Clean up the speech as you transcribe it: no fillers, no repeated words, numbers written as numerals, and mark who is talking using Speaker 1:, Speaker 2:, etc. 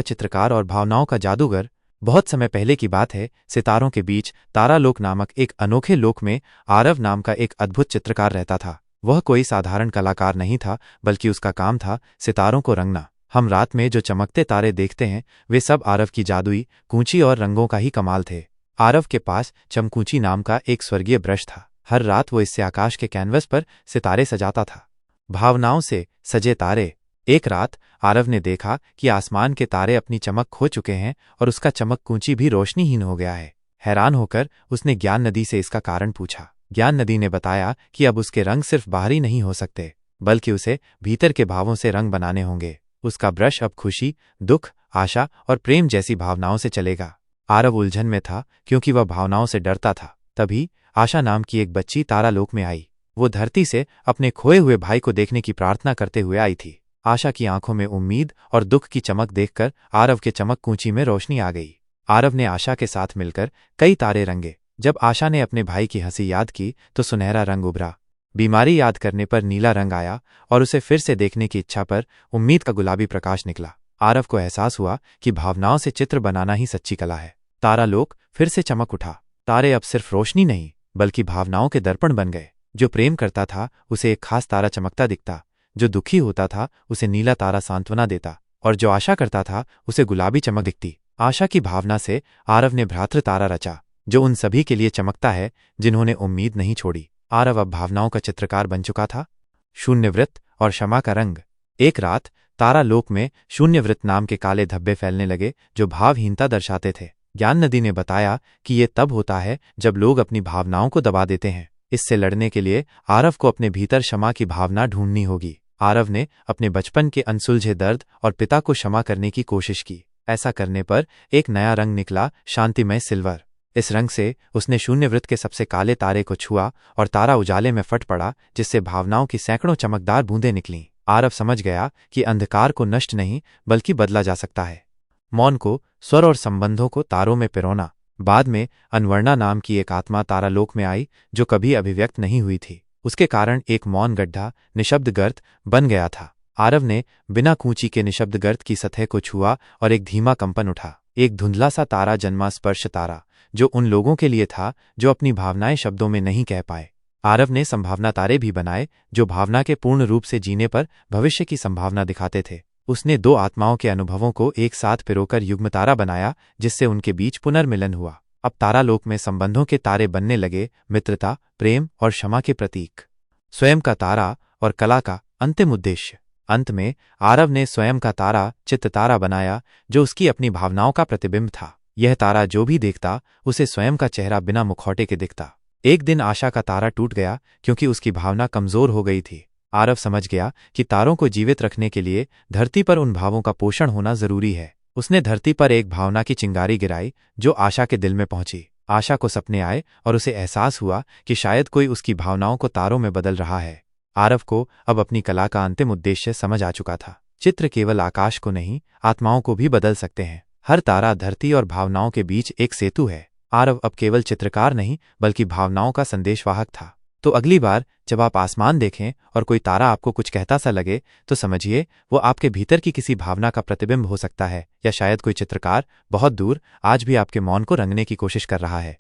Speaker 1: चित्रकार और भावनाओं का जादूगर। बहुत समय पहले की बात है, सितारों के बीच तारालोक नामक एक अनोखे लोक में आरव नाम का एक अद्भुत चित्रकार रहता था। वह कोई साधारण कलाकार नहीं था, बल्कि उसका काम था सितारों को रंगना। हम रात में जो चमकते तारे देखते हैं, वे सब आरव की जादुई कूंची और रंगों का ही कमाल थे। आरव के पास चमकूंची नाम का एक स्वर्गीय ब्रश था। हर रात वो इससे आकाश के कैनवस पर सितारे सजाता था। भावनाओं से सजे तारे। एक रात आरव ने देखा कि आसमान के तारे अपनी चमक खो चुके हैं और उसका चमकूंची भी रोशनीहीन हो गया है। हैरान होकर उसने ज्ञान नदी से इसका कारण पूछा। ज्ञान नदी ने बताया कि अब उसके रंग सिर्फ बाहरी नहीं हो सकते, बल्कि उसे भीतर के भावों से रंग बनाने होंगे। उसका ब्रश अब खुशी, दुख, आशा और प्रेम जैसी भावनाओं से चलेगा। आरव उलझन में था, क्योंकि वह भावनाओं से डरता था। तभी आशा नाम की एक बच्ची तारालोक में आई। वो धरती से अपने खोए हुए भाई को देखने की प्रार्थना करते हुए आई थी। आशा की आंखों में उम्मीद और दुख की चमक देखकर आरव के चमकूंची में रोशनी आ गई। आरव ने आशा के साथ मिलकर कई तारे रंगे। जब आशा ने अपने भाई की हंसी याद की तो सुनहरा रंग उभरा। बीमारी याद करने पर नीला रंग आया और उसे फिर से देखने की इच्छा पर उम्मीद का गुलाबी प्रकाश निकला। आरव को एहसास हुआ कि भावनाओं से चित्र बनाना ही सच्ची कला है। तारालोक फिर से चमक उठा। तारे अब सिर्फ रोशनी नहीं, बल्कि भावनाओं के दर्पण बन गए। जो प्रेम करता था उसे एक खास तारा चमकता दिखता, जो दुखी होता था उसे नीला तारा सांत्वना देता, और जो आशा करता था उसे गुलाबी चमक दिखती। आशा की भावना से आरव ने भ्रातृ तारा रचा, जो उन सभी के लिए चमकता है जिन्होंने उम्मीद नहीं छोड़ी। आरव अब भावनाओं का चित्रकार बन चुका था। शून्यवृत्त और क्षमा का रंग। एक रात तारालोक में शून्यवृत्त नाम के काले धब्बे फैलने लगे, जो भावहीनता दर्शाते थे। ज्ञान नदी ने बताया कि ये तब होता है जब लोग अपनी भावनाओं को दबा देते हैं। इससे लड़ने के लिए आरव को अपने भीतर क्षमा की भावना ढूंढनी होगी। आरव ने अपने बचपन के अनसुलझे दर्द और पिता को क्षमा करने की कोशिश की। ऐसा करने पर एक नया रंग निकला, शांतिमय सिल्वर। इस रंग से उसने शून्यवृत्त के सबसे काले तारे को छुआ और तारा उजाले में फट पड़ा, जिससे भावनाओं की सैकड़ों चमकदार बूंदें निकलीं। आरव समझ गया कि अंधकार को नष्ट नहीं, बल्कि बदला जा सकता है। मौन को, स्वर और संबंधों को तारों में पिरोना। बाद में अनवर्णा नाम की एक आत्मा तारालोक में आई, जो कभी अभिव्यक्त नहीं हुई थी। उसके कारण एक मौन गड्ढा, निशब्द गर्त बन गया था। आरव ने बिना कूंची के निशब्द गर्त की सतह को छुआ और एक धीमा कंपन उठा। एक धुंधला सा तारा जन्मा, स्पर्श तारा, जो उन लोगों के लिए था जो अपनी भावनाएं शब्दों में नहीं कह पाए। आरव ने संभावना तारे भी बनाए, जो भावना के पूर्ण रूप से जीने पर भविष्य की संभावना दिखाते थे। उसने दो आत्माओं के अनुभवों को एक साथ पिरोकर युग्म तारा बनाया, जिससे उनके बीच पुनर्मिलन हुआ। अब तारालोक में संबंधों के तारे बनने लगे, मित्रता, प्रेम और क्षमा के प्रतीक। स्वयं का तारा और कला का अंतिम उद्देश्य। अंत में आरव ने स्वयं का तारा, चित्त तारा बनाया, जो उसकी अपनी भावनाओं का प्रतिबिंब था। यह तारा जो भी देखता, उसे स्वयं का चेहरा बिना मुखौटे के दिखता। एक दिन आशा का तारा टूट गया, क्योंकि उसकी भावना कमजोर हो गई थी। आरव समझ गया कि तारों को जीवित रखने के लिए धरती पर उन भावों का पोषण होना जरूरी है। उसने धरती पर एक भावना की चिंगारी गिराई, जो आशा के दिल में पहुंची। आशा को सपने आए और उसे एहसास हुआ कि शायद कोई उसकी भावनाओं को तारों में बदल रहा है। आरव को अब अपनी कला का अंतिम उद्देश्य समझ आ चुका था। चित्र केवल आकाश को नहीं, आत्माओं को भी बदल सकते हैं। हर तारा धरती और भावनाओं के बीच एक सेतु है। आरव अब केवल चित्रकार नहीं, बल्कि भावनाओं का संदेशवाहक था। तो अगली बार जब आप आसमान देखें और कोई तारा आपको कुछ कहता सा लगे, तो समझिए वो आपके भीतर की किसी भावना का प्रतिबिंब हो सकता है, या शायद कोई चित्रकार बहुत दूर आज भी आपके मौन को रंगने की कोशिश कर रहा है।